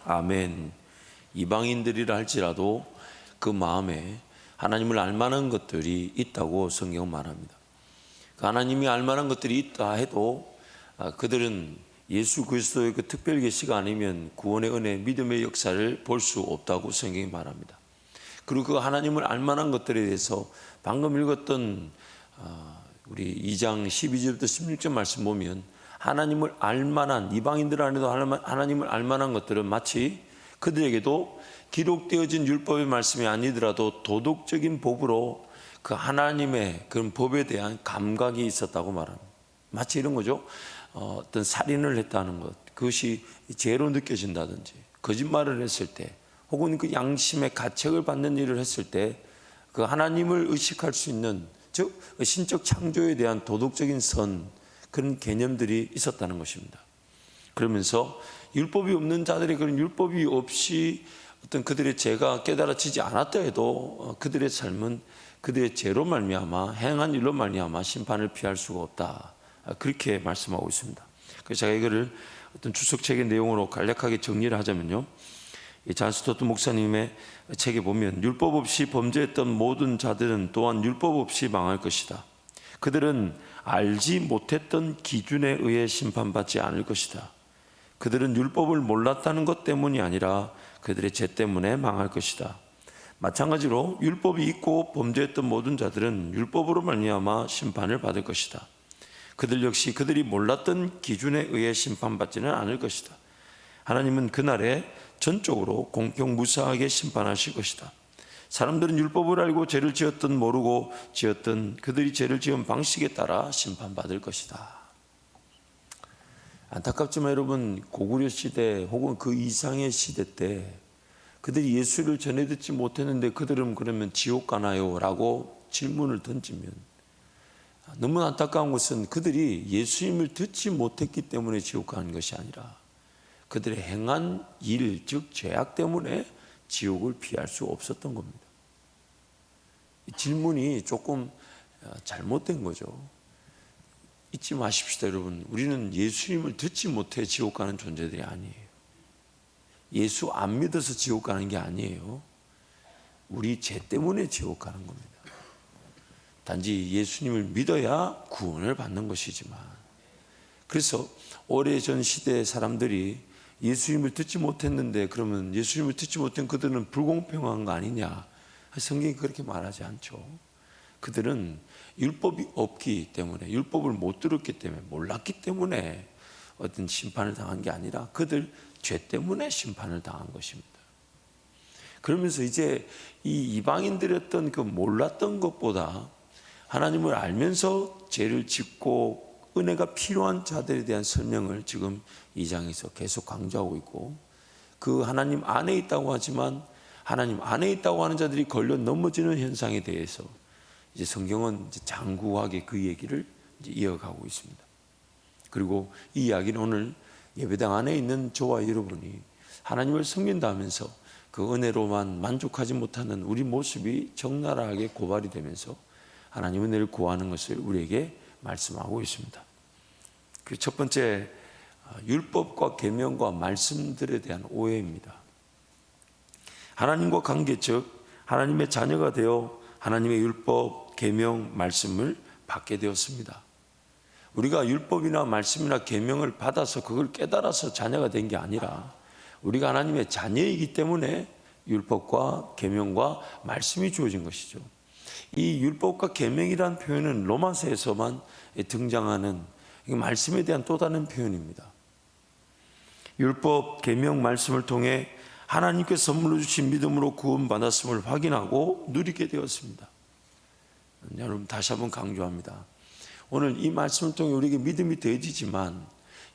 아멘. 이방인들이라 할지라도 그 마음에 하나님을 알만한 것들이 있다고 성경은 말합니다. 그 하나님이 알만한 것들이 있다 해도 그들은 예수 그리스도의 그 특별 계시가 아니면 구원의 은혜, 믿음의 역사를 볼 수 없다고 성경이 말합니다. 그리고 그 하나님을 알만한 것들에 대해서 방금 읽었던 우리 2장 12절부터 16절 말씀 보면 하나님을 알만한, 이방인들 안에도 하나님을 알만한 것들은 마치 그들에게도 기록되어진 율법의 말씀이 아니더라도 도덕적인 법으로 그 하나님의 그런 법에 대한 감각이 있었다고 말합니다. 마치 이런 거죠. 어떤 살인을 했다는 것, 그것이 죄로 느껴진다든지, 거짓말을 했을 때, 혹은 그 양심의 가책을 받는 일을 했을 때 그 하나님을 의식할 수 있는, 즉 신적 창조에 대한 도덕적인 선, 그런 개념들이 있었다는 것입니다. 그러면서 율법이 없는 자들이 그런 율법이 없이 어떤 그들의 죄가 깨달아지지 않았다 해도 그들의 삶은 그들의 죄로 말미암아, 행한 일로 말미암아 심판을 피할 수가 없다, 그렇게 말씀하고 있습니다. 그래서 제가 이거를 어떤 주석책의 내용으로 간략하게 정리를 하자면요, 잘 스토트 목사님의 책에 보면 율법 없이 범죄했던 모든 자들은 또한 율법 없이 망할 것이다. 그들은 알지 못했던 기준에 의해 심판받지 않을 것이다. 그들은 율법을 몰랐다는 것 때문이 아니라 그들의 죄 때문에 망할 것이다. 마찬가지로 율법이 있고 범죄했던 모든 자들은 율법으로 말미암아 심판을 받을 것이다. 그들 역시 그들이 몰랐던 기준에 의해 심판받지는 않을 것이다. 하나님은 그날에 전적으로 공평무사하게 심판하실 것이다. 사람들은 율법을 알고 죄를 지었든 모르고 지었든 그들이 죄를 지은 방식에 따라 심판받을 것이다. 안타깝지만 여러분, 고구려 시대 혹은 그 이상의 시대 때 그들이 예수를 전해 듣지 못했는데 그들은 그러면 지옥 가나요? 라고 질문을 던지면, 너무 안타까운 것은 그들이 예수님을 듣지 못했기 때문에 지옥 가는 것이 아니라 그들의 행한 일, 즉 죄악 때문에 지옥을 피할 수 없었던 겁니다. 이 질문이 조금 잘못된 거죠. 잊지 마십시다, 여러분. 우리는 예수님을 듣지 못해 지옥 가는 존재들이 아니에요. 예수 안 믿어서 지옥 가는 게 아니에요. 우리 죄 때문에 지옥 가는 겁니다. 단지 예수님을 믿어야 구원을 받는 것이지만, 그래서 오래전 시대의 사람들이 예수님을 듣지 못했는데 그러면 예수님을 듣지 못한 그들은 불공평한 거 아니냐, 성경이 그렇게 말하지 않죠. 그들은 율법이 없기 때문에, 율법을 못 들었기 때문에, 몰랐기 때문에 어떤 심판을 당한 게 아니라 그들 죄 때문에 심판을 당한 것입니다. 그러면서 이제 이 이방인들이었던 그 몰랐던 것보다 하나님을 알면서 죄를 짓고 은혜가 필요한 자들에 대한 설명을 지금 이 장에서 계속 강조하고 있고, 그 하나님 안에 있다고 하지만 하나님 안에 있다고 하는 자들이 걸려 넘어지는 현상에 대해서 이제 성경은 이제 장구하게 그 얘기를 이제 이어가고 있습니다. 그리고 이 이야기는 오늘 예배당 안에 있는 저와 여러분이 하나님을 섬긴다 하면서 그 은혜로만 만족하지 못하는 우리 모습이 적나라하게 고발이 되면서 하나님 은혜를 구하는 것을 우리에게 말씀하고 있습니다. 그 첫 번째, 율법과 계명과 말씀들에 대한 오해입니다. 하나님과 관계, 즉 하나님의 자녀가 되어 하나님의 율법, 계명, 말씀을 받게 되었습니다. 우리가 율법이나 말씀이나 계명을 받아서 그걸 깨달아서 자녀가 된 게 아니라 우리가 하나님의 자녀이기 때문에 율법과 계명과 말씀이 주어진 것이죠. 이 율법과 계명이라는 표현은 로마서에서만 등장하는 말씀에 대한 또 다른 표현입니다. 율법, 계명, 말씀을 통해 하나님께 선물로 주신 믿음으로 구원받았음을 확인하고 누리게 되었습니다. 여러분, 다시 한번 강조합니다. 오늘 이 말씀을 통해 우리에게 믿음이 더해지지만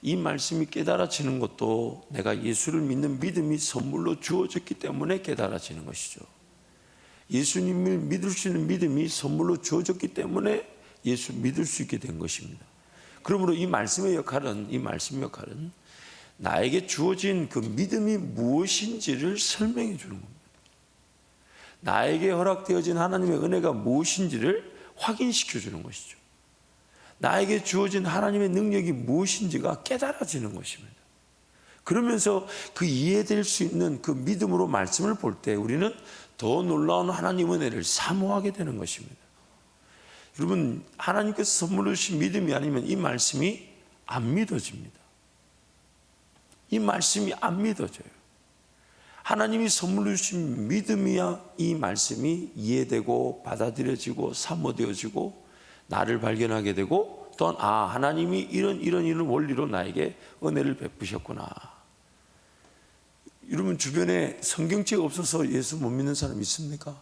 이 말씀이 깨달아지는 것도 내가 예수를 믿는 믿음이 선물로 주어졌기 때문에 깨달아지는 것이죠. 예수님을 믿을 수 있는 믿음이 선물로 주어졌기 때문에 예수 믿을 수 있게 된 것입니다. 그러므로 이 말씀의 역할은, 이 말씀의 역할은 나에게 주어진 그 믿음이 무엇인지를 설명해 주는 겁니다. 나에게 허락되어진 하나님의 은혜가 무엇인지를 확인시켜 주는 것이죠. 나에게 주어진 하나님의 능력이 무엇인지가 깨달아지는 것입니다. 그러면서 그 이해될 수 있는 그 믿음으로 말씀을 볼 때 우리는 더 놀라운 하나님의 은혜를 사모하게 되는 것입니다. 여러분, 하나님께서 선물로 주신 믿음이 아니면 이 말씀이 안 믿어집니다. 이 말씀이 안 믿어져요. 하나님이 선물로 주신 믿음이야 이 말씀이 이해되고 받아들여지고 사모되어지고 나를 발견하게 되고 또한 하나님이 이런 원리로 나에게 은혜를 베푸셨구나. 여러분, 주변에 성경책 없어서 예수 못 믿는 사람 있습니까?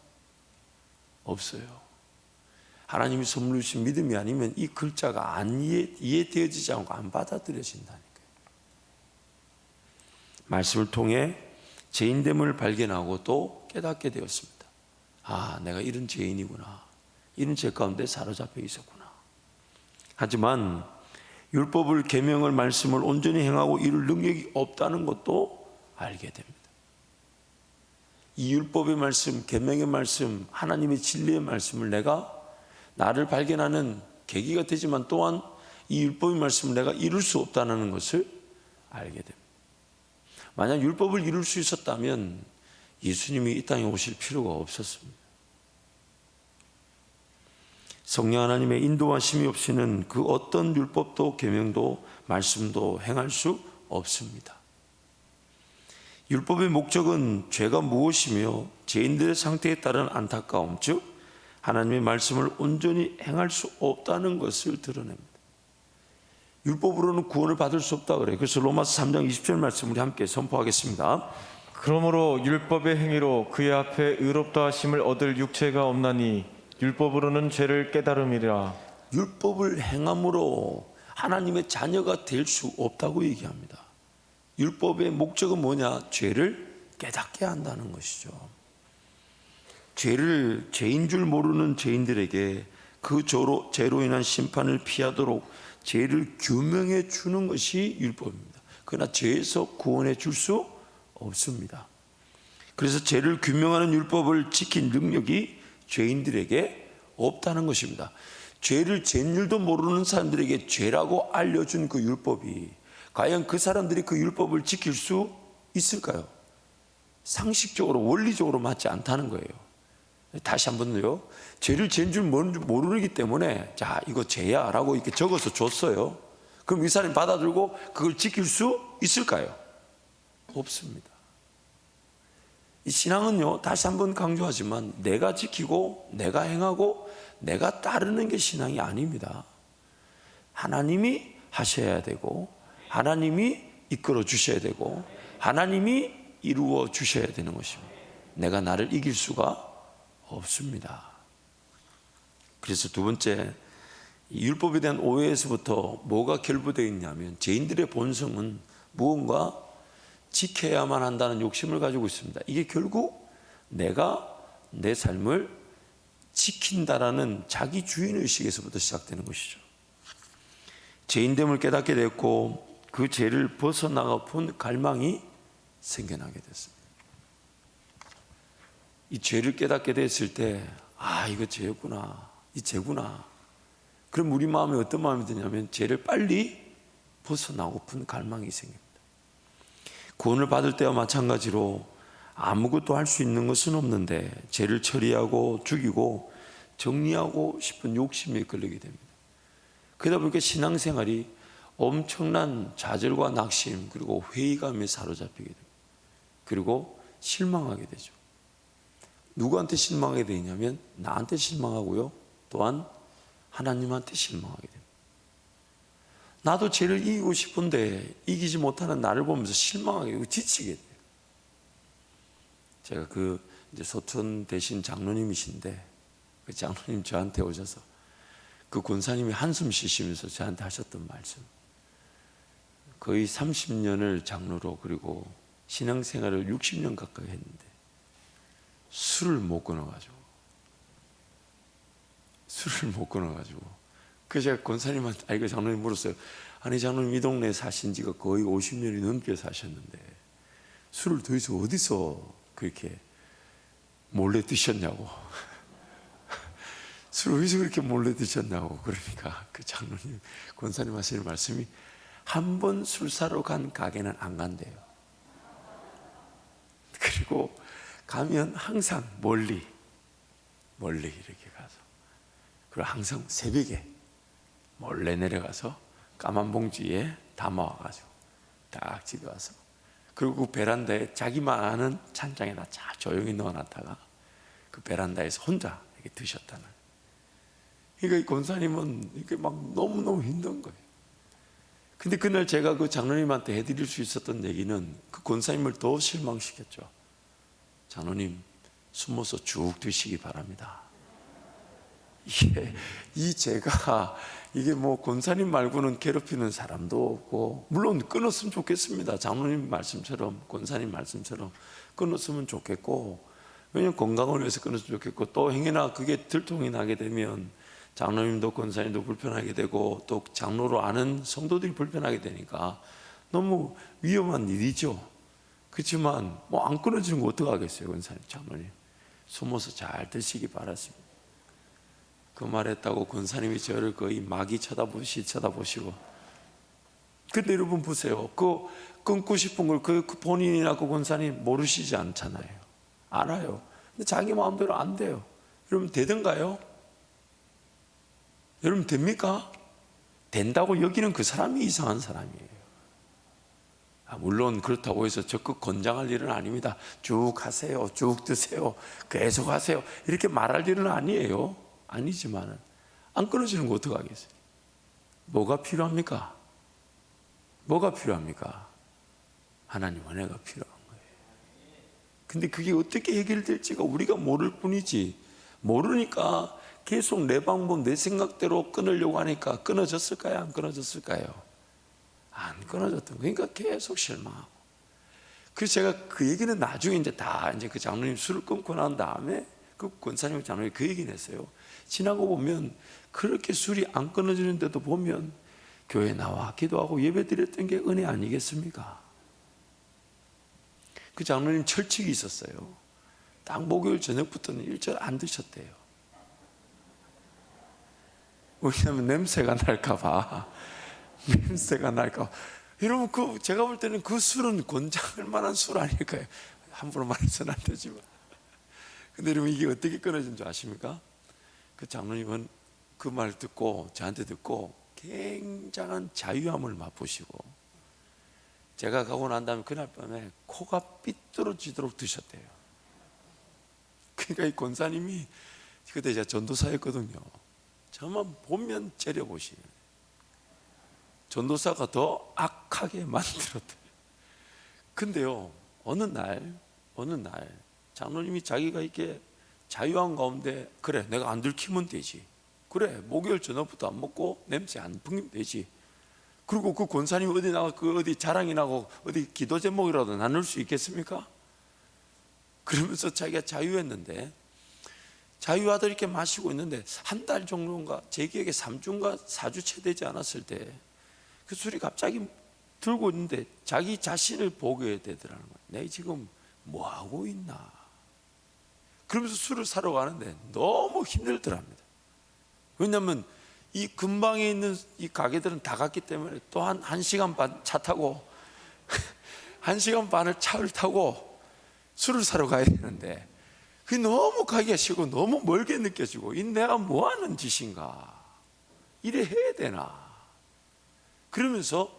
없어요. 하나님이 선물로 주신 믿음이 아니면 이 글자가 안 이해되어지지 않고 안 받아들여진다니까요. 말씀을 통해 죄인됨을 발견하고 또 깨닫게 되었습니다. 내가 이런 죄인이구나. 이런 죄 가운데 사로잡혀 있었구나. 하지만 율법을, 계명을, 말씀을 온전히 행하고 이룰 능력이 없다는 것도 알게 됩니다. 이 율법의 말씀, 계명의 말씀, 하나님의 진리의 말씀을 내가 나를 발견하는 계기가 되지만 또한 이 율법의 말씀을 내가 이룰 수 없다는 것을 알게 됩니다. 만약 율법을 이룰 수 있었다면 예수님이 이 땅에 오실 필요가 없었습니다. 성령 하나님의 인도하심이 없이는 그 어떤 율법도 계명도 말씀도 행할 수 없습니다. 율법의 목적은 죄가 무엇이며 죄인들의 상태에 따른 안타까움, 즉 하나님의 말씀을 온전히 행할 수 없다는 것을 드러냅니다. 율법으로는 구원을 받을 수 없다 그래요. 그래서 로마서 3장 20절 말씀 우리 함께 선포하겠습니다. 그러므로 율법의 행위로 그의 앞에 의롭다 하심을 얻을 육체가 없나니 율법으로는 죄를 깨달음이라. 율법을 행함으로 하나님의 자녀가 될 수 없다고 얘기합니다. 율법의 목적은 뭐냐? 죄를 깨닫게 한다는 것이죠. 죄인 줄 모르는 죄인들에게 그 죄로 인한 심판을 피하도록 죄를 규명해 주는 것이 율법입니다. 그러나 죄에서 구원해 줄 수 없습니다. 그래서 죄를 규명하는 율법을 지킨 능력이 죄인들에게 없다는 것입니다. 죄를 죄인줄도 모르는 사람들에게 죄라고 알려준 그 율법이 과연 그 사람들이 그 율법을 지킬 수 있을까요? 상식적으로 원리적으로 맞지 않다는 거예요. 다시 한번요. 죄를 죄인 줄 모르기 때문에 자, 이거 죄야 라고 이렇게 적어서 줬어요. 그럼 이 사람이 받아들고 그걸 지킬 수 있을까요? 없습니다. 이 신앙은요, 다시 한번 강조하지만 내가 지키고 내가 행하고 내가 따르는 게 신앙이 아닙니다. 하나님이 하셔야 되고 하나님이 이끌어 주셔야 되고 하나님이 이루어 주셔야 되는 것입니다. 내가 나를 이길 수가 없습니다. 그래서 두 번째, 율법에 대한 오해에서부터 뭐가 결부되어 있냐면 죄인들의 본성은 무언가 지켜야만 한다는 욕심을 가지고 있습니다. 이게 결국 내가 내 삶을 지킨다라는 자기 주인의식에서부터 시작되는 것이죠. 죄인됨을 깨닫게 됐고 그 죄를 벗어나가본 갈망이 생겨나게 됐습니다. 이 죄를 깨닫게 됐을 때 이거 죄구나, 이 죄구나. 그럼 우리 마음에 어떤 마음이 드냐면 죄를 빨리 벗어나고픈 갈망이 생깁니다. 구원을 받을 때와 마찬가지로 아무것도 할 수 있는 것은 없는데 죄를 처리하고 죽이고 정리하고 싶은 욕심에 걸리게 됩니다. 그러다 보니까 신앙생활이 엄청난 좌절과 낙심 그리고 회의감에 사로잡히게 됩니다. 그리고 실망하게 되죠. 누구한테 실망하게 되냐면 나한테 실망하고요. 또한 하나님한테 실망하게 됩니다. 나도 죄를 이기고 싶은데 이기지 못하는 나를 보면서 실망하게 되고 지치게 돼요. 제가 이제 소천 대신 장로님이신데 그 장로님 저한테 오셔서 그 권사님이 한숨 쉬시면서 저한테 하셨던 말씀. 거의 30년을 장로로 그리고 신앙생활을 60년 가까이 했는데 술을 못 끊어가지고 그래서 제가 권사님한테 그 장로님 물었어요. 아니 장로님 이 동네에 사신 지가 거의 50년이 넘게 사셨는데 술을 도대체 어디서 그렇게 몰래 드셨냐고 술을 어디서 그렇게 몰래 드셨냐고. 그러니까 그 장로님 권사님 하시는 말씀이 한 번 술 사러 간 가게는 안 간대요. 그리고 가면 항상 멀리 이렇게 가서, 그리고 항상 새벽에 몰래 내려가서 까만 봉지에 담아와가지고 딱 집에 와서, 그리고 그 베란다에 자기만 아는 찬장에다 쫙 조용히 넣어놨다가 그 베란다에서 혼자 이렇게 드셨다는. 그러니까 이 권사님은 이게 막 너무너무 힘든 거예요. 근데 그날 제가 그 장로님한테 해드릴 수 있었던 얘기는 그 권사님을 더 실망시켰죠. 장로님, 숨어서 쭉 드시기 바랍니다. 제가 이게 뭐 권사님 말고는 괴롭히는 사람도 없고, 물론 끊었으면 좋겠습니다. 장로님 말씀처럼, 권사님 말씀처럼 끊었으면 좋겠고, 왜냐면 건강을 위해서 끊었으면 좋겠고, 또 행여나 그게 들통이 나게 되면 장로님도 권사님도 불편하게 되고, 또 장로로 아는 성도들이 불편하게 되니까 너무 위험한 일이죠. 그렇지만 뭐 안 끊어지는 거 어떡하겠어요. 권사님, 장로님 숨어서 잘 드시기 바랐습니다. 그 말했다고 권사님이 저를 거의 마귀 쳐다보시고. 근데 여러분 보세요. 그 끊고 싶은 걸 그 본인이나 그 권사님 모르시지 않잖아요. 알아요. 근데 자기 마음대로 안 돼요. 여러분 되던가요? 여러분 됩니까? 된다고 여기는 그 사람이 이상한 사람이에요. 물론 그렇다고 해서 적극 권장할 일은 아닙니다. 쭉 하세요, 쭉 드세요, 계속 하세요, 이렇게 말할 일은 아니에요. 아니지만 안 끊어지는 거 어떡하겠어요? 뭐가 필요합니까? 뭐가 필요합니까? 하나님 은혜가 필요한 거예요. 근데 그게 어떻게 해결될지가 우리가 모를 뿐이지, 모르니까 계속 내 방법, 내 생각대로 끊으려고 하니까 끊어졌을까요? 안 끊어졌을까요? 안 끊어졌던, 그러니까 계속 실망하고. 그래서 제가 그 얘기는 나중에 이제 그 장로님 술을 끊고 난 다음에 그 권사님 장로님 그 얘기는 했어요. 지나고 보면 그렇게 술이 안 끊어지는데도 보면 교회 나와 기도하고 예배 드렸던 게 은혜 아니겠습니까? 그 장로님 철칙이 있었어요. 딱 목요일 저녁부터는 일절 안 드셨대요. 왜냐하면 냄새가 날까봐. 여러분, 제가 볼 때는 그 술은 권장할 만한 술 아닐까요? 함부로 말해서는 안 되지만. 근데 여러분, 이게 어떻게 끊어진 줄 아십니까? 그 장로님은 그 말 듣고, 저한테 듣고 굉장한 자유함을 맛보시고, 제가 가고 난 다음에 그날 밤에 코가 삐뚤어지도록 드셨대요. 그러니까 이 권사님이, 그때 제가 전도사였거든요. 저만 보면 째려보시는, 전도사가 더 악하게 만들었대요. 근데요, 어느 날 장로님이 자기가 이렇게 자유한 가운데, 그래 내가 안 들키면 되지, 그래 목요일 저녁부터 안 먹고 냄새 안 풍기면 되지, 그리고 그 권사님 어디 나가 어디 자랑이 나고 어디 기도 제목이라도 나눌 수 있겠습니까? 그러면서 자기가 자유했는데, 자유하다 이렇게 마시고 있는데 한 달 정도인가, 제 기억에 3주인가 4주째 되지 않았을 때 그 술이 갑자기 들고 있는데 자기 자신을 보게 되더라는 거예요. 내가 지금 뭐 하고 있나? 그러면서 술을 사러 가는데 너무 힘들더랍니다. 왜냐하면 이 근방에 있는 이 가게들은 다 갔기 때문에 또 한 1시간 반 차 타고 1시간 반을 차를 타고 술을 사러 가야 되는데, 그게 너무 가기가 싫고 너무 멀게 느껴지고, 이 내가 뭐 하는 짓인가, 이래 해야 되나, 그러면서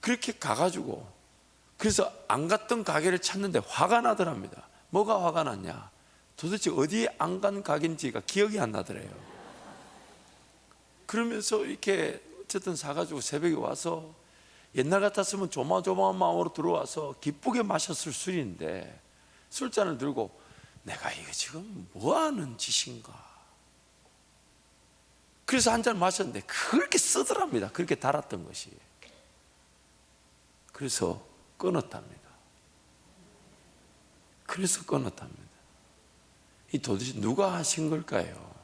그렇게 가가지고, 그래서 안 갔던 가게를 찾는데 화가 나더랍니다. 뭐가 화가 났냐, 도대체 어디에 안 간 가게인지가 기억이 안 나더래요. 그러면서 이렇게 어쨌든 사가지고 새벽에 와서, 옛날 같았으면 조마조마한 마음으로 들어와서 기쁘게 마셨을 술인데, 술잔을 들고 내가 이거 지금 뭐 하는 짓인가, 그래서 한 잔 마셨는데 그렇게 쓰더랍니다. 그렇게 달았던 것이. 그래서 끊었답니다. 이 도대체 누가 하신 걸까요?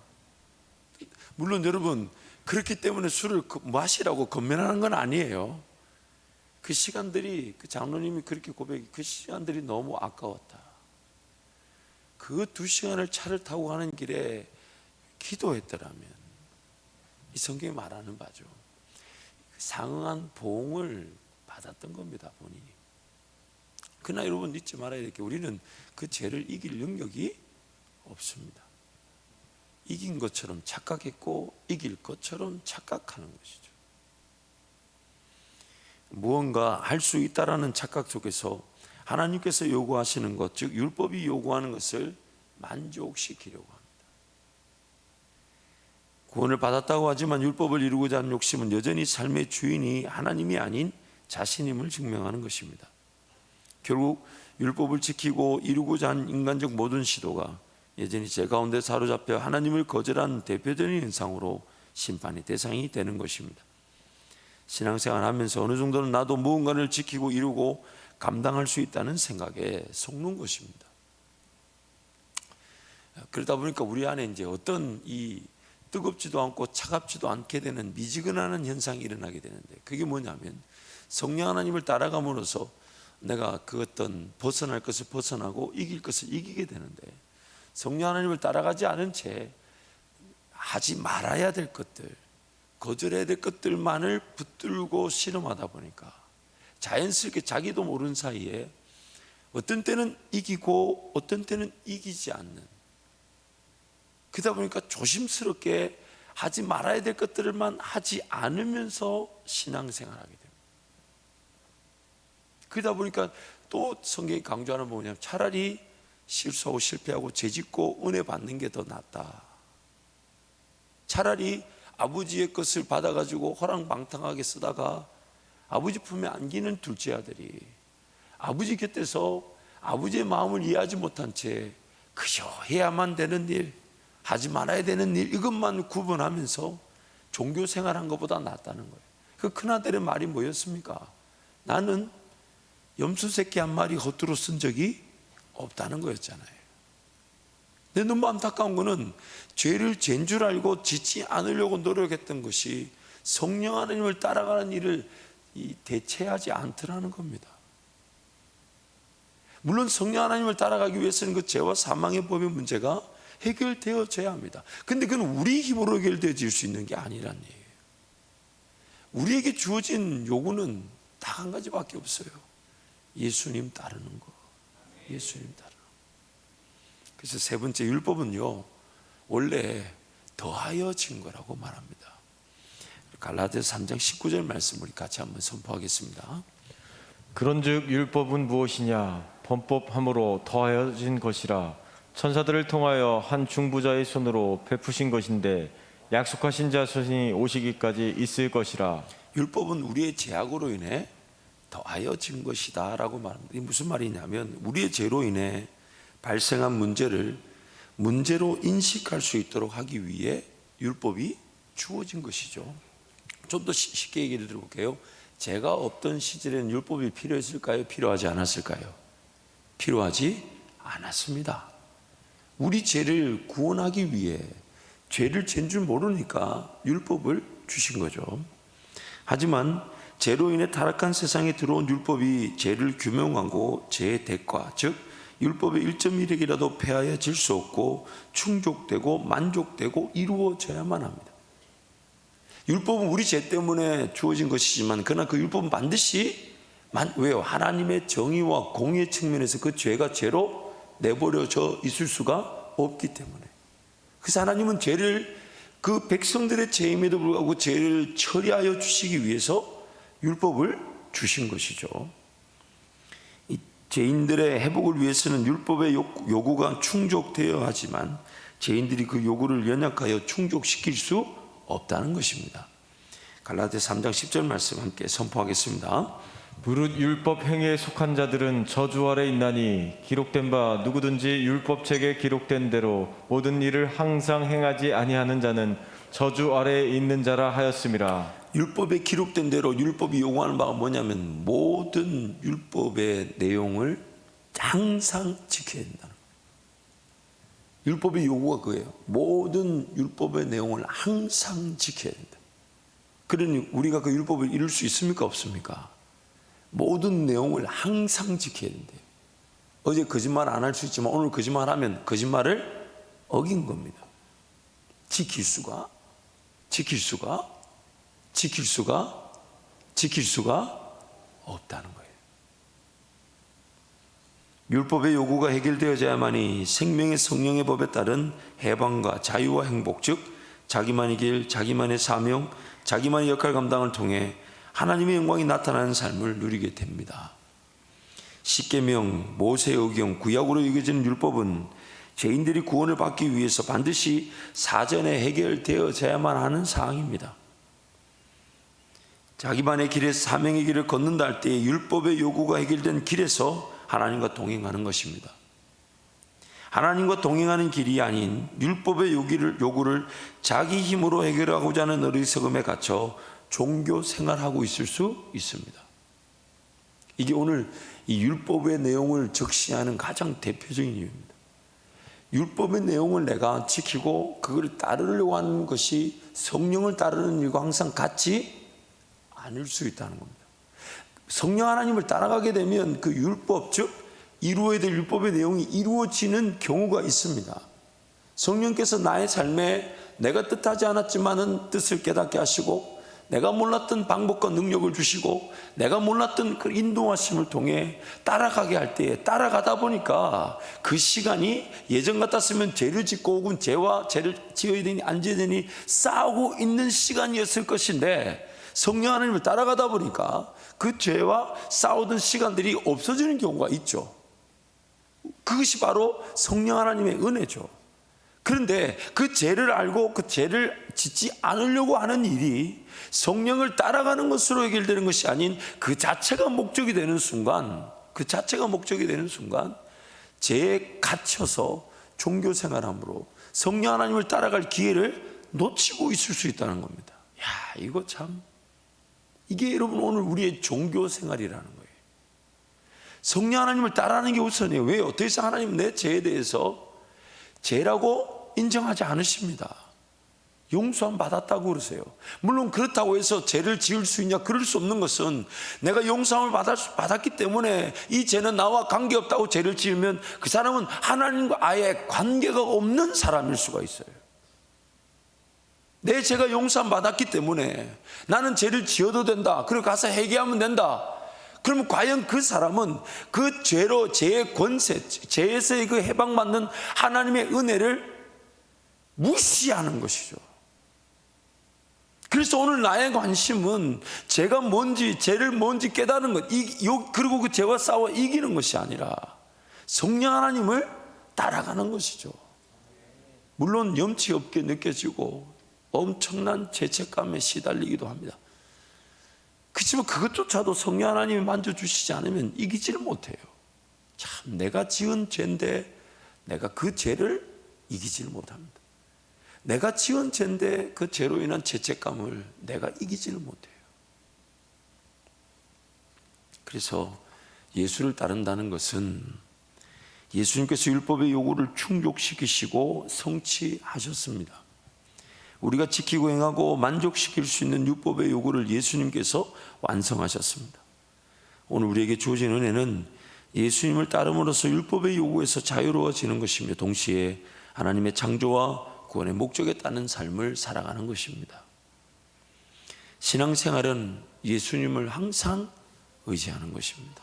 물론 여러분, 그렇기 때문에 술을 마시라고 권면하는 건 아니에요. 그 시간들이, 그 장로님이 그렇게 고백이, 그 시간들이 너무 아까웠다. 그 2시간을 차를 타고 가는 길에 기도했더라면, 이 성경이 말하는 바죠, 상응한 보응을 받았던 겁니다, 본인이. 그러나 여러분 잊지 말아야 될 게 우리는 그 죄를 이길 능력이 없습니다. 이긴 것처럼 착각했고 이길 것처럼 착각하는 것이죠. 무언가 할 수 있다라는 착각 속에서 하나님께서 요구하시는 것, 즉 율법이 요구하는 것을 만족시키려고 합니다. 구원을 받았다고 하지만 율법을 이루고자 하는 욕심은 여전히 삶의 주인이 하나님이 아닌 자신임을 증명하는 것입니다. 결국 율법을 지키고 이루고자 하는 인간적 모든 시도가 여전히 죄 가운데 사로잡혀 하나님을 거절한 대표적인 현상으로 심판의 대상이 되는 것입니다. 신앙생활 하면서 어느 정도는 나도 무언가를 지키고 이루고 감당할 수 있다는 생각에 속는 것입니다. 그러다 보니까 우리 안에 이제 어떤 이 뜨겁지도 않고 차갑지도 않게 되는 미지근한 현상이 일어나게 되는데, 그게 뭐냐면 성령 하나님을 따라감으로써 내가 그 어떤 벗어날 것을 벗어나고 이길 것을 이기게 되는데, 성령 하나님을 따라가지 않은 채 하지 말아야 될 것들, 거절해야 될 것들만을 붙들고 실험하다 보니까 자연스럽게 자기도 모르는 사이에 어떤 때는 이기고 어떤 때는 이기지 않는, 그러다 보니까 조심스럽게 하지 말아야 될 것들만 하지 않으면서 신앙생활하게 됩니다. 그러다 보니까 또 성경이 강조하는 건 뭐냐면 차라리 실수하고 실패하고 죄짓고 은혜 받는 게 더 낫다. 차라리 아버지의 것을 받아가지고 호랑방탕하게 쓰다가 아버지 품에 안기는 둘째 아들이 아버지 곁에서 아버지의 마음을 이해하지 못한 채 그저 해야만 되는 일, 하지 말아야 되는 일, 이것만 구분하면서 종교생활한 것보다 낫다는 거예요. 그 큰아들의 말이 뭐였습니까? 나는 염소 새끼 한 마리 겉으로 쓴 적이 없다는 거였잖아요. 근데 너무 안타까운 거는 죄를 죄인 줄 알고 짓지 않으려고 노력했던 것이 성령 하나님을 따라가는 일을 대체하지 않더라는 겁니다. 물론 성령 하나님을 따라가기 위해서는 그 죄와 사망의 법의 문제가 해결되어져야 합니다. 근데 그건 우리 힘으로 해결되어질 수 있는 게 아니란 얘기예요. 우리에게 주어진 요구는 딱 한 가지밖에 없어요. 예수님 따르는 거. 예수님 따르는 거. 그래서 세 번째 율법은요, 원래 더하여진 거라고 말합니다. 갈라디아서 3장 19절 말씀 우리 같이 한번 선포하겠습니다. 그런즉 율법은 무엇이냐? 범법함으로 더하여진 것이라. 천사들을 통하여 한 중보자의 손으로 베푸신 것인데 약속하신 자손이 오시기까지 있을 것이라. 율법은 우리의 죄악으로 인해 더하여진 것이다 라고 말합니다. 이게 무슨 말이냐면 우리의 죄로 인해 발생한 문제를 문제로 인식할 수 있도록 하기 위해 율법이 주어진 것이죠. 좀 더 쉽게 얘기를 드려볼게요. 죄가 없던 시절에는 율법이 필요했을까요? 필요하지 않았을까요? 필요하지 않았습니다. 우리 죄를 구원하기 위해 죄를 죄인 줄 모르니까 율법을 주신 거죠. 하지만 죄로 인해 타락한 세상에 들어온 율법이 죄를 규명하고 죄의 대가, 즉 율법의 1.1획이라도 폐하여질 수 없고 충족되고 만족되고 이루어져야만 합니다. 율법은 우리 죄 때문에 주어진 것이지만 그러나 그 율법은 반드시 왜요? 하나님의 정의와 공의의 측면에서 그 죄가 죄로 내버려져 있을 수가 없기 때문에. 그래서 하나님은 죄를 그 백성들의 죄임에도 불구하고 죄를 처리하여 주시기 위해서 율법을 주신 것이죠. 이 죄인들의 회복을 위해서는 율법의 요구가 충족되어야 하지만 죄인들이 그 요구를 연약하여 충족시킬 수 없다는 것입니다. 갈라디아서 3장 10절 말씀 함께 선포하겠습니다. 무릇 율법 행위에 속한 자들은 저주 아래 있나니 기록된 바 누구든지 율법책에 기록된 대로 모든 일을 항상 행하지 아니하는 자는 저주 아래에 있는 자라 하였음이라. 율법에 기록된 대로 율법이 요구하는 바가 뭐냐면 모든 율법의 내용을 항상 지켜야 된다는 거예요. 율법의 요구가 그거예요. 모든 율법의 내용을 항상 지켜야 된다. 그러니 우리가 그 율법을 이룰 수 있습니까? 없습니까? 모든 내용을 항상 지켜야 된대요. 어제 거짓말 안 할 수 있지만 오늘 거짓말하면 거짓말을 어긴 겁니다. 지킬 수가 없다는 거예요. 율법의 요구가 해결되어야만이 생명의 성령의 법에 따른 해방과 자유와 행복, 즉 자기만의 길, 자기만의 사명, 자기만의 역할 감당을 통해 하나님의 영광이 나타나는 삶을 누리게 됩니다. 십계명, 모세의 의경, 구약으로 여겨지는 율법은 죄인들이 구원을 받기 위해서 반드시 사전에 해결되어져야만 하는 사항입니다. 자기만의 길에 사명의 길을 걷는다 할 때 율법의 요구가 해결된 길에서 하나님과 동행하는 것입니다. 하나님과 동행하는 길이 아닌 율법의 요구를 자기 힘으로 해결하고자 하는 어리석음에 갇혀 종교 생활하고 있을 수 있습니다. 이게 오늘 이 율법의 내용을 적시하는 가장 대표적인 이유입니다. 율법의 내용을 내가 지키고 그걸 따르려고 하는 것이 성령을 따르는 일과 항상 같지 않을 수 있다는 겁니다. 성령 하나님을 따라가게 되면 그 율법, 즉 이루어야 될 율법의 내용이 이루어지는 경우가 있습니다. 성령께서 나의 삶에 내가 뜻하지 않았지만은 뜻을 깨닫게 하시고, 내가 몰랐던 방법과 능력을 주시고, 내가 몰랐던 그 인도하심을 통해 따라가게 할 때에 따라가다 보니까 그 시간이 예전 같았으면 죄를 짓고 혹은 죄와 죄를 지어야 되니 안 지어야 되니 싸우고 있는 시간이었을 것인데, 성령 하나님을 따라가다 보니까 그 죄와 싸우던 시간들이 없어지는 경우가 있죠. 그것이 바로 성령 하나님의 은혜죠. 그런데 그 죄를 알고 그 죄를 짓지 않으려고 하는 일이 성령을 따라가는 것으로 해결되는 것이 아닌 그 자체가 목적이 되는 순간, 죄에 갇혀서 종교 생활함으로 성령 하나님을 따라갈 기회를 놓치고 있을 수 있다는 겁니다. 야, 이거 참, 이게 여러분 오늘 우리의 종교 생활이라는 거예요. 성령 하나님을 따라하는 게 우선이에요. 왜요? 더 이상 하나님은 내 죄에 대해서 죄라고 인정하지 않으십니다. 용서함 받았다고 그러세요. 물론 그렇다고 해서 죄를 지을 수 있냐? 그럴 수 없는 것은 내가 용서함을 받았기 때문에 이 죄는 나와 관계없다고 죄를 지으면 그 사람은 하나님과 아예 관계가 없는 사람일 수가 있어요. 내 죄가 용서함 받았기 때문에 나는 죄를 지어도 된다, 그리고 가서 회개하면 된다. 그러면 과연 그 사람은 그 죄로, 죄의 권세, 죄에서의 그 해방받는 하나님의 은혜를 무시하는 것이죠. 그래서 오늘 나의 관심은 죄가 뭔지, 죄를 뭔지 깨닫는 것, 그리고 그 죄와 싸워 이기는 것이 아니라 성령 하나님을 따라가는 것이죠. 물론 염치 없게 느껴지고 엄청난 죄책감에 시달리기도 합니다. 그렇지만 그것조차도 성령 하나님이 만져주시지 않으면 이기지를 못해요. 참, 내가 지은 죄인데 내가 그 죄를 이기지를 못합니다. 내가 지은 죄인데 그 죄로 인한 죄책감을 내가 이기지를 못해요. 그래서 예수를 따른다는 것은 예수님께서 율법의 요구를 충족시키시고 성취하셨습니다. 우리가 지키고 행하고 만족시킬 수 있는 율법의 요구를 예수님께서 완성하셨습니다. 오늘 우리에게 주어진 은혜는 예수님을 따름으로써 율법의 요구에서 자유로워지는 것이며 동시에 하나님의 창조와 구원의 목적에 따른 삶을 살아가는 것입니다. 신앙생활은 예수님을 항상 의지하는 것입니다.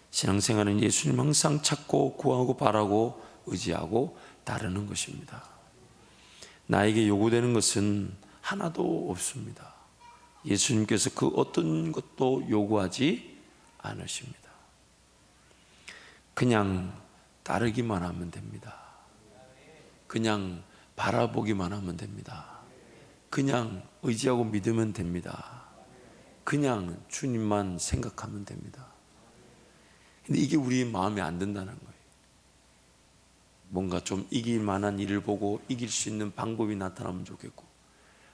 신앙생활은 예수님 항상 찾고 구하고 바라고 의지하고 따르는 것입니다. 나에게 요구되는 것은 하나도 없습니다. 예수님께서 그 어떤 것도 요구하지 않으십니다. 그냥 따르기만 하면 됩니다. 그냥 바라보기만 하면 됩니다. 그냥 의지하고 믿으면 됩니다. 그냥 주님만 생각하면 됩니다. 근데 이게 우리 마음에 안 든다는 거예요. 뭔가 좀 이길 만한 일을 보고 이길 수 있는 방법이 나타나면 좋겠고,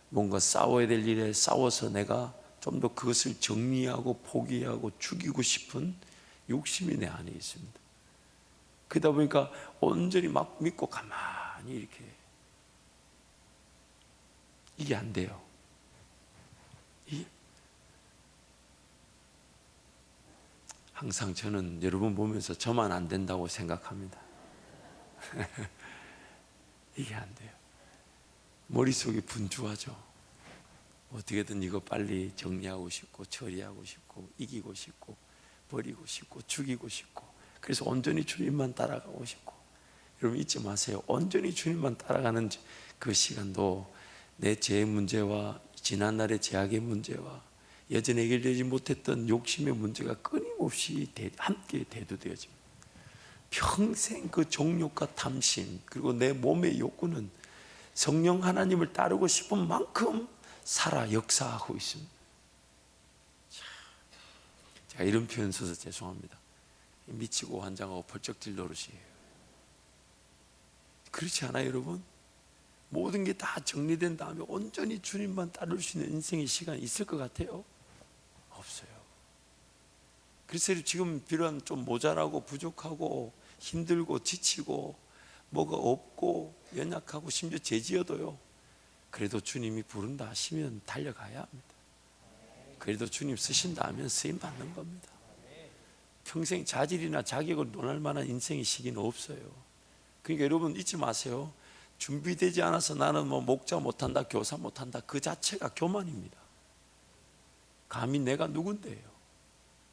뭔가 싸워야 될 일에 싸워서 내가 좀 더 그것을 정리하고 포기하고 죽이고 싶은 욕심이 내 안에 있습니다. 그러다 보니까 온전히 막 믿고 가만히 이렇게, 이게 안 돼요. 항상 저는 여러분 보면서 저만 안 된다고 생각합니다. 이게 안 돼요. 머릿속이 분주하죠. 어떻게든 이거 빨리 정리하고 싶고 처리하고 싶고 이기고 싶고 버리고 싶고 죽이고 싶고 그래서 온전히 주님만 따라가고 싶고, 여러분 잊지 마세요. 온전히 주님만 따라가는 그 시간도 내 죄의 문제와 지난날의 죄악의 문제와 여전히 해결되지 못했던 욕심의 문제가 끊임없이 함께 대두되어집니다. 평생 그 정욕과 탐심, 그리고 내 몸의 욕구는 성령 하나님을 따르고 싶은 만큼 살아 역사하고 있습니다. 제가 이런 표현 써서 죄송합니다. 미치고 환장하고 벌쩍 뛸 노릇이에요. 그렇지 않아요, 여러분? 모든 게 다 정리된 다음에 온전히 주님만 따를 수 있는 인생의 시간이 있을 것 같아요? 없어요. 그래서 지금 비록 좀 모자라고 부족하고 힘들고 지치고 뭐가 없고 연약하고 심지어 죄지어도요, 그래도 주님이 부른다 하시면 달려가야 합니다. 그래도 주님 쓰신다 하면 쓰임 받는 겁니다. 평생 자질이나 자격을 논할 만한 인생의 시기는 없어요. 그러니까 여러분 잊지 마세요. 준비되지 않아서 나는 뭐 목자 못한다, 교사 못한다, 그 자체가 교만입니다. 감히 내가 누군데요?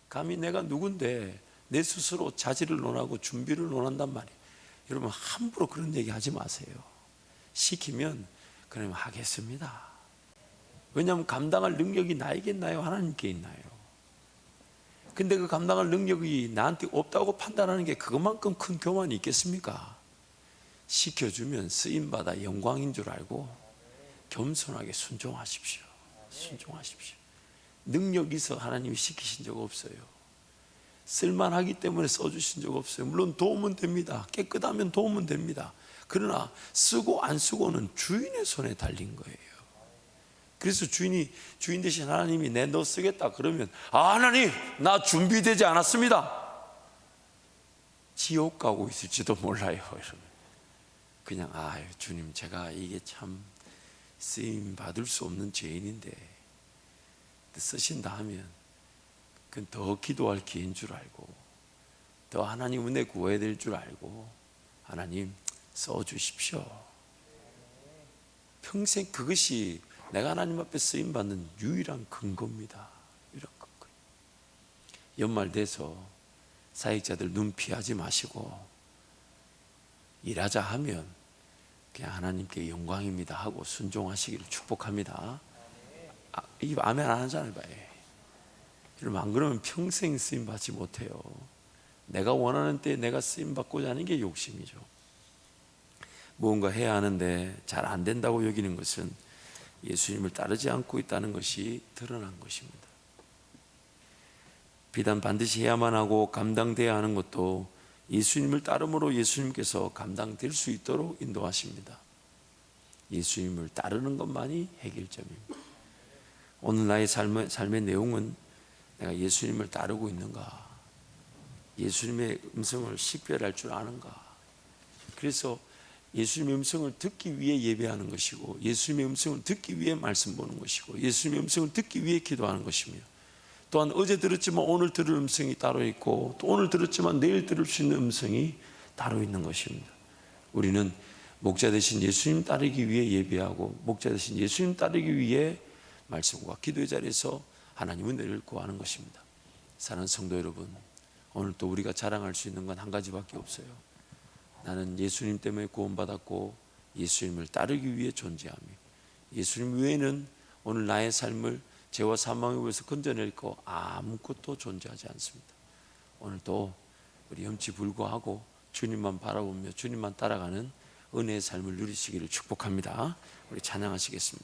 감히 내가 누군데 내 스스로 자질을 논하고 준비를 논한단 말이에요. 여러분 함부로 그런 얘기 하지 마세요. 시키면 그러면 하겠습니다. 왜냐하면 감당할 능력이 나에게 있나요? 하나님께 있나요? 근데 그 감당할 능력이 나한테 없다고 판단하는 게 그것만큼 큰 교만이 있겠습니까? 시켜주면 쓰임받아 영광인 줄 알고 겸손하게 순종하십시오. 순종하십시오. 능력 있어 하나님이 시키신 적 없어요. 쓸만하기 때문에 써주신 적 없어요. 물론 도움은 됩니다. 깨끗하면 도움은 됩니다. 그러나 쓰고 안 쓰고는 주인의 손에 달린 거예요. 그래서 주인 대신 하나님이 내 너 쓰겠다 그러면, 아 하나님 나 준비되지 않았습니다, 지옥 가고 있을지도 몰라요. 여러분 그냥 아유 주님 제가 이게 참 쓰임 받을 수 없는 죄인인데 쓰신다 하면 그건 더 기도할 기회인 줄 알고 더 하나님 은혜 구해야 될 줄 알고 하나님 써주십시오. 평생 그것이 내가 하나님 앞에 쓰임받는 유일한 근거입니다. 유일한 근거. 연말 돼서 사역자들 눈 피하지 마시고 일하자 하면 그냥 하나님께 영광입니다 하고 순종하시기를 축복합니다. 이 아멘 안 하잖아요. 여러분 안 그러면 평생 쓰임받지 못해요. 내가 원하는 때에 내가 쓰임받고자 하는 게 욕심이죠. 무언가 해야 하는데 잘 안 된다고 여기는 것은 예수님을 따르지 않고 있다는 것이 드러난 것입니다. 비단 반드시 해야만 하고 감당돼야 하는 것도 예수님을 따름으로 예수님께서 감당될 수 있도록 인도하십니다. 예수님을 따르는 것만이 해결점입니다. 오늘 나의 삶의 내용은 내가 예수님을 따르고 있는가, 예수님의 음성을 식별할 줄 아는가. 그래서 예수님의 음성을 듣기 위해 예배하는 것이고, 예수님의 음성을 듣기 위해 말씀 보는 것이고, 예수님의 음성을 듣기 위해 기도하는 것이며, 또한 어제 들었지만 오늘 들을 음성이 따로 있고, 또 오늘 들었지만 내일 들을 수 있는 음성이 따로 있는 것입니다. 우리는 목자 되신 예수님 따르기 위해 예배하고, 목자 되신 예수님 따르기 위해 말씀과 기도의 자리에서 하나님의 은혜를 구하는 것입니다. 사랑하는 성도 여러분, 오늘 또 우리가 자랑할 수 있는 건 한 가지밖에 없어요. 나는 예수님 때문에 구원받았고 예수님을 따르기 위해 존재하며, 예수님 외에는 오늘 나의 삶을 죄와 사망에 위해서 건져낼 거 아무것도 존재하지 않습니다. 오늘도 우리 염치불구하고 주님만 바라보며 주님만 따라가는 은혜의 삶을 누리시기를 축복합니다. 우리 찬양하시겠습니다.